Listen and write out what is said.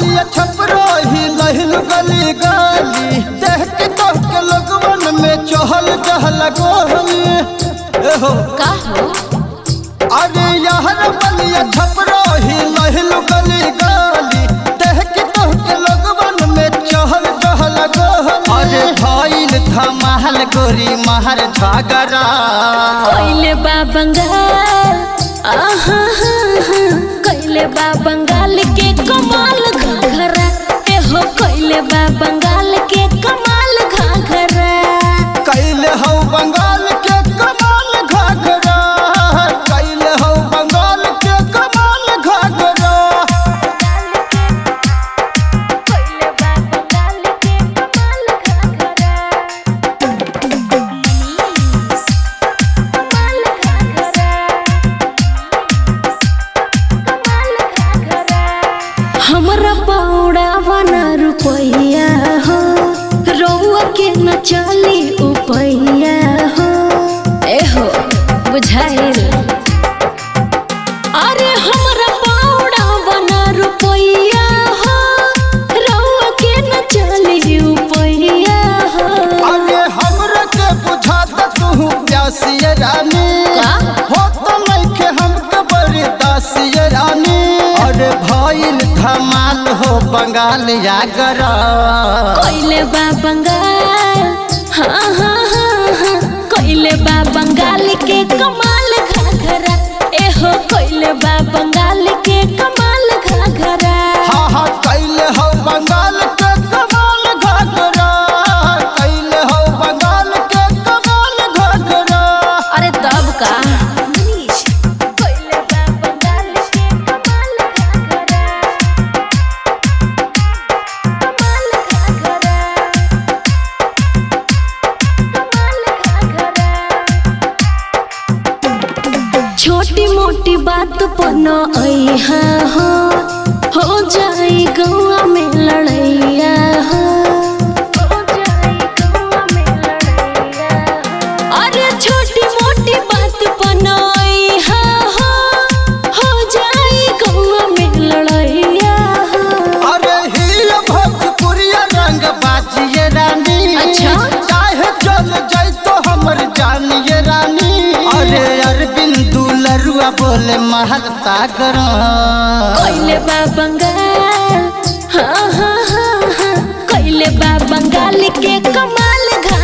बलिया छपरो ही लहिल गली गली देख के तो के लगवन में चहल चहल गोहली हो का हो अरे यार बलिया छपरो ही लहिल गली गली देख के तो के लगवन में चहल चहल गोहली अरे भइल धमाल गोरी महर झगड़ा कोइले बा बंगाल आहा कोइले बा बंगाल के कमाल घाघरा ए हो कोइले बा बंगाल के कमाल घाघरा कैले हो बंगाल के कमाल घाघरा कैले हो बंगाल के कमाल घाघरा कोइले बा बंगाल के कमाल घाघरा कमाल घाघरा हमरा पौड़ा बना रुपैया हो रौआ के न चली उपैया हो ए हो बुझाइल अरे हमरा पौड़ा बना रुपैया हो रौआ के न चली उपैया हो अरे हमरा के बुझाता तू प्यासी रानी का? हो तो नइखे हमके बड़ी दासी रानी अरे भइल धमाल हो बंगाल यागरा कोइले बा बंगाल हाँ हाँ हाँ हाँ कोइले बा बंगाल के कमाल घाघरा ए हो कोइले बा बंगाल के कमाल घाघरा हाँ हाँ कैले हो बंगाल के कमाल घाघरा कैले हो बंगाल के कमाल घाघरा अरे तब का कोइले बा बंगाल के कमाल घाघरा कमाल घाघरा छोटी मोटी बात पन अइहा हो जाई गौआ में लड़ैया हो अरे छोटी मोटी बात पन अइहा हो जाई गौआ में लड़ैया हो अरे ही भोजपुरिया रंग बाजिए रानी अच्छा? चाहे चल जाई तो हमर जानिए रानी अरे अरविंदु लरुआ बोले महल सागर कोइले बा बंगाल हाँ हाँ हाँ हाँ कोइले बा बंगाल के कमाल घाघरा